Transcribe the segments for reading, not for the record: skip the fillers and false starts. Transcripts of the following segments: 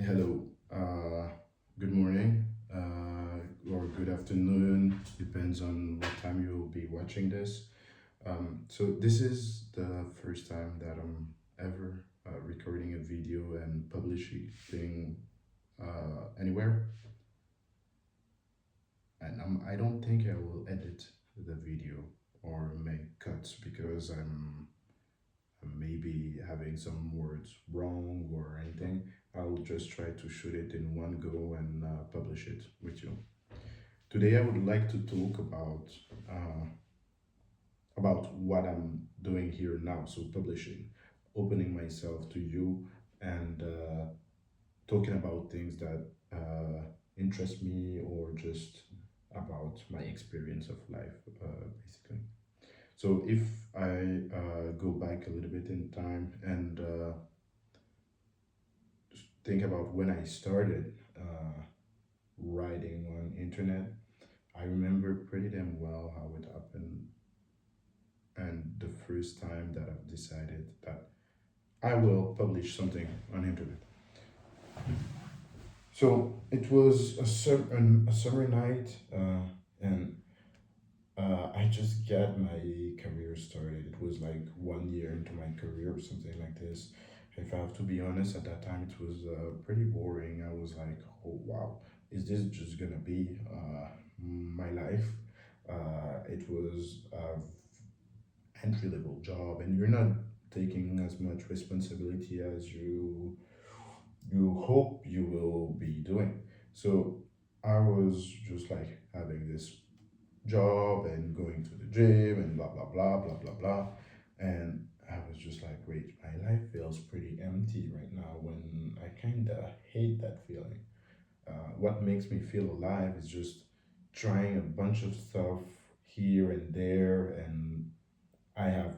Hello. Good morning or good afternoon, depends on what time you'll be watching this. So, this is the first time that I'm ever recording a video and publishing anywhere. And I don't think I will edit the video or make cuts because I'm maybe having some words wrong or anything. I'll just try to shoot it in one go and publish it with you. Today, I would like to talk uh, about what I'm doing here now. So, publishing, opening myself to you, and talking about things that interest me or just about my experience of life, basically. So, if I go back a little bit in time and think about when I started writing on internet, I remember pretty damn well how it happened and the first time that I've decided that I will publish something on internet. So it was a summer night, and I just got my career started. It was like 1 year into my career or something like this. If I have to be honest, at that time it was pretty boring. I was like, oh wow, is this just gonna be my life? It was entry level job, and you're not taking as much responsibility as you hope you will be doing. So I was just like having this job and going to the gym and blah blah blah blah blah blah, and I was just like, wait, my life feels pretty empty right now. When I kind of hate that feeling. What makes me feel alive is just trying a bunch of stuff here and there, and I have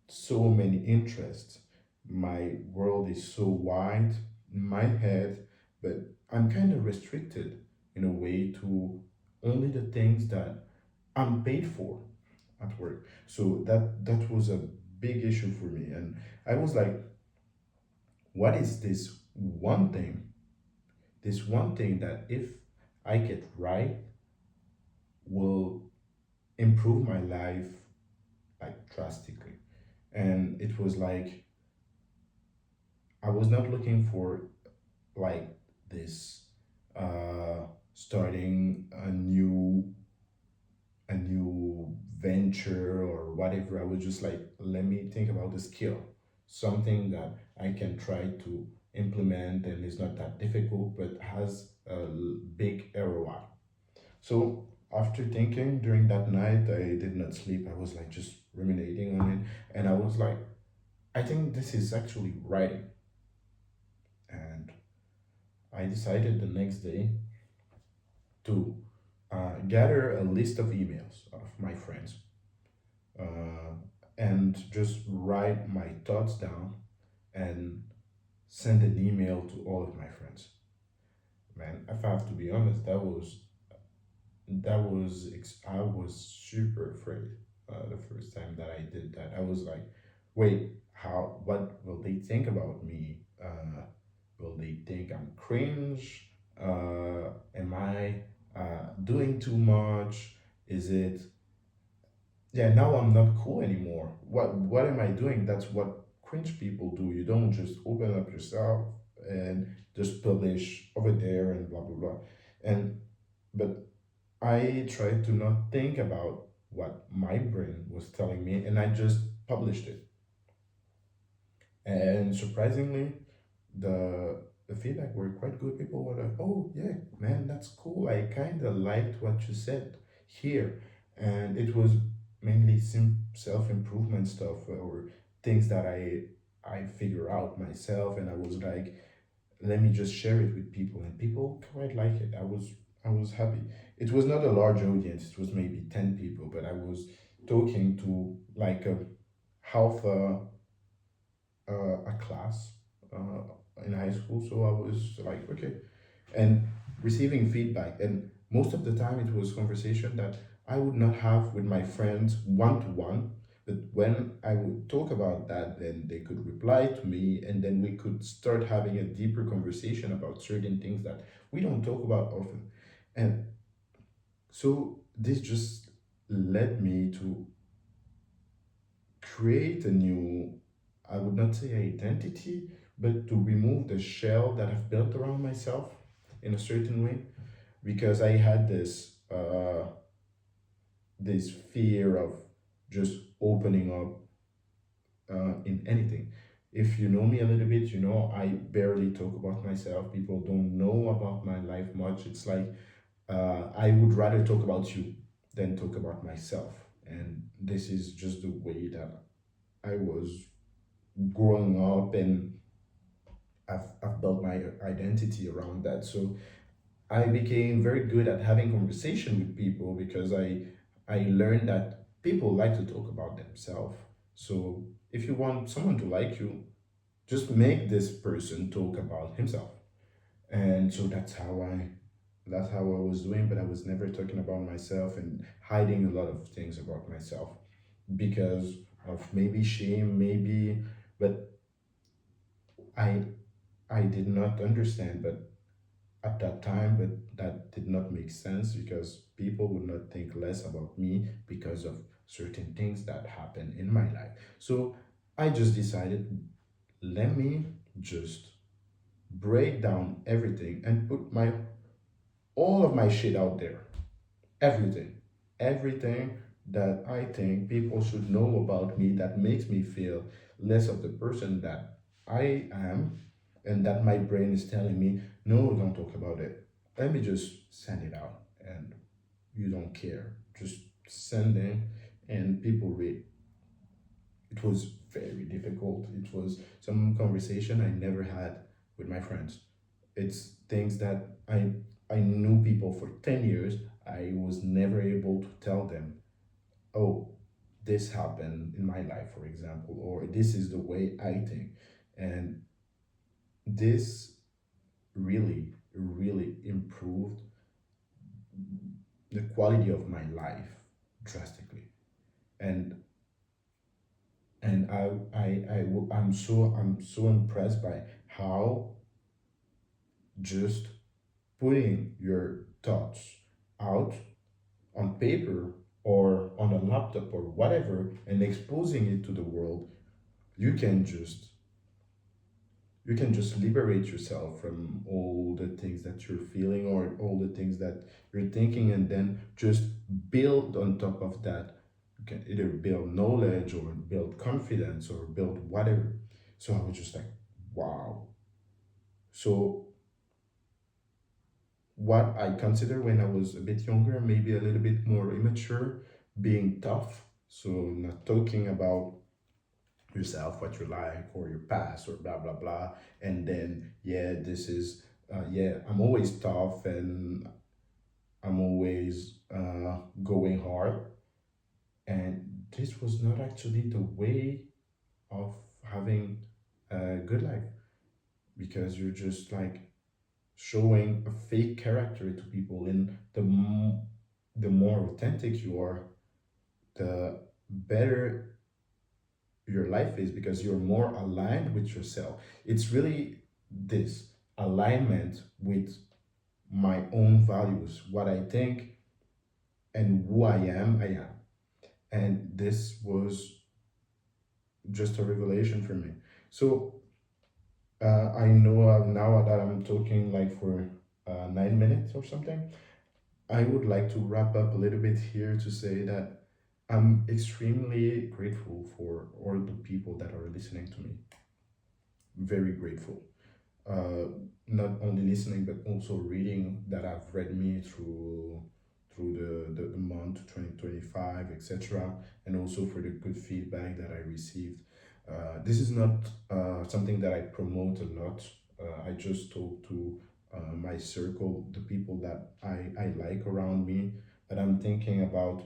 so many interests. My world is so wide in my head, but I'm kind of restricted in a way to only the things that I'm paid for at work. So that was a big issue for me, and I was like, what is this one thing that if I get right will improve my life like drastically. And it was like I was not looking for like this starting a new venture or whatever. I was just like, let me think about the skill, something that I can try to implement and is not that difficult but has a big ROI. So after thinking during that night, I did not sleep. I was like just ruminating on it, and I was like, I think this is actually writing. And I decided the next day to gather a list of emails of my friends uh, and just write my thoughts down and send an email to all of my friends. Man, if I have to be honest, I was super afraid the first time that I did that. I was like, wait, how? What will they think about me? Will they think I'm cringe? Am I doing too much? Is it? Yeah, now I'm not cool anymore. What am I doing? That's what cringe people do. You don't just open up yourself and just publish over there and blah blah blah. And but I tried to not think about what my brain was telling me, and I just published it. And surprisingly, the feedback were quite good. People were like, "Oh yeah, man, that's cool. I kind of liked what you said here," and it was mainly self improvement stuff or things that I figure out myself, and I was like, let me just share it with people, and people quite like it. I was happy. It was not a large audience, it was maybe 10 people, but I was talking to like a half a class in high school. So I was like, okay, and receiving feedback, and most of the time it was conversation that I would not have with my friends one to one, But when I would talk about that, then they could reply to me, and then we could start having a deeper conversation about certain things that we don't talk about often. And so this just led me to create a new, I would not say identity, but to remove the shell that I've built around myself in a certain way, because I had this fear of just opening up in anything. If you know me a little bit, you know I barely talk about myself. People don't know about my life much. It's like I would rather talk about you than talk about myself. And this is just the way that I was growing up, and I've built my identity around that. So I became very good at having conversation with people because I learned that people like to talk about themselves. So if you want someone to like you, just make this person talk about himself. And so that's how I was doing, but I was never talking about myself and hiding a lot of things about myself because of maybe shame, maybe, but I I did not understand, but at that time, but that did not make sense because people would not think less about me because of certain things that happened in my life. So I just decided, let me just break down everything and put my all of my shit out there. Everything. Everything that I think people should know about me that makes me feel less of the person that I am, and that my brain is telling me, no, don't talk about it. Let me just send it out, and you don't care. Just send it and people read. It was very difficult. It was some conversation I never had with my friends. It's things that I knew people for 10 years. I was never able to tell them, oh, this happened in my life, for example, or this is the way I think. And this really, really improved the quality of my life drastically. And I'm so impressed by how just putting your thoughts out on paper or on a laptop or whatever and exposing it to the world, you can just you can just liberate yourself from all the things that you're feeling or all the things that you're thinking, and then just build on top of that. You can either build knowledge or build confidence or build whatever. So I was just like, wow. So what I consider when I was a bit younger, maybe a little bit more immature, being tough. So not talking about yourself, what you like, or your past, or blah blah blah. And then yeah, this is yeah, I'm always tough and I'm always going hard. And this was not actually the way of having a good life, because you're just like showing a fake character to people, and the more authentic you are, the better your life is, because you're more aligned with yourself. It's really this alignment with my own values, what I think and who I am. And this was just a revelation for me. So I know now that I'm talking like for 9 minutes or something. I would like to wrap up a little bit here to say that I'm extremely grateful for all the people that are listening to me. Very grateful. uh, Not only listening but also reading that have read me through the month 2025, etc., and also for the good feedback that I received. This is not something that I promote a lot. I just talk to my circle, the people that I like around me, that I'm thinking about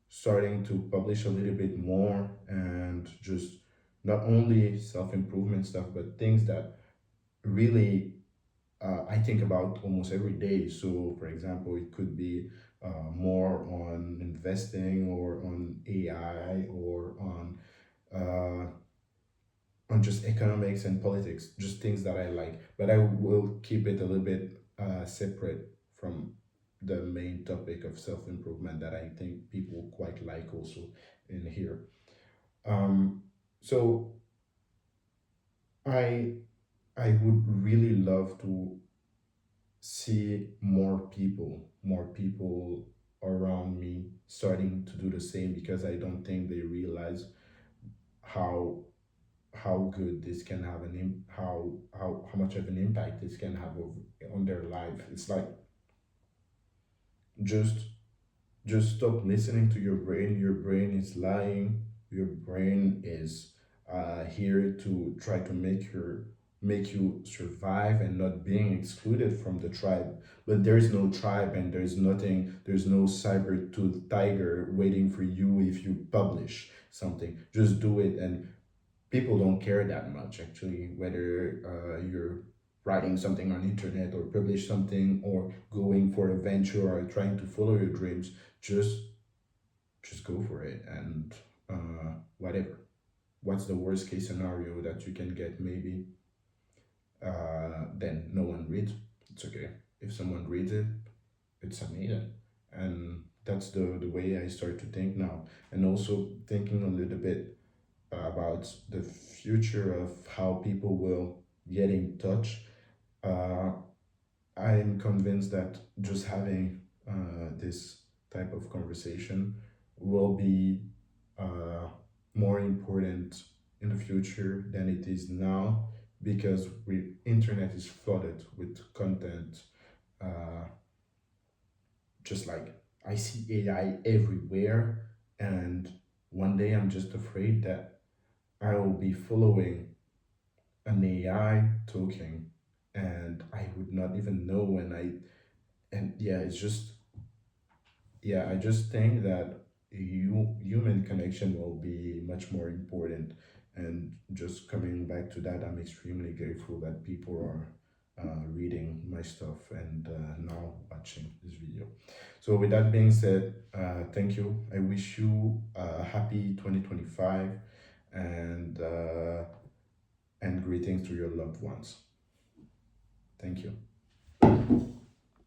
starting to publish a little bit more, and just not only self-improvement stuff but things that really I think about almost every day. So, for example, it could be more on investing or on AI or uh, on just economics and politics, just things that I like. But I will keep it a little bit separate from the main topic of self improvement that I think people quite like also in here. Um, so I I would really love to see more people around me starting to do the same because I don't think they realize how how good this can have how much of an impact this can have on their life. It's like just just stop listening to your brain. Your brain is lying. Your brain is here to try to make you survive and not being excluded from the tribe. But there is no tribe and there's nothing. There's no cyber tooth tiger waiting for you if you publish something. Just do it, and people don't care that much actually whether you're writing something on internet or publish something or going for a venture or trying to follow your dreams. Just just go for it, and whatever. What's the worst case scenario that you can get? Maybe then no one reads. It's okay. If someone reads it, it's amazing. And that's the way I start to think now, and also thinking a little bit about the future of how people will get in touch. Uh, I'm convinced that just having this type of conversation will be uh, more important in the future than it is now because we internet is flooded with content. Uh, just like I see AI everywhere, and one day I'm just afraid that I will be following an AI talking, and I would not even know when I and yeah, it's just yeah, I just think that human connection will be much more important. And just coming back to that, I'm extremely grateful that people are reading my stuff and now watching this video. So with that being said, thank you. I wish you a happy 2025 and greetings to your loved ones. Thank you.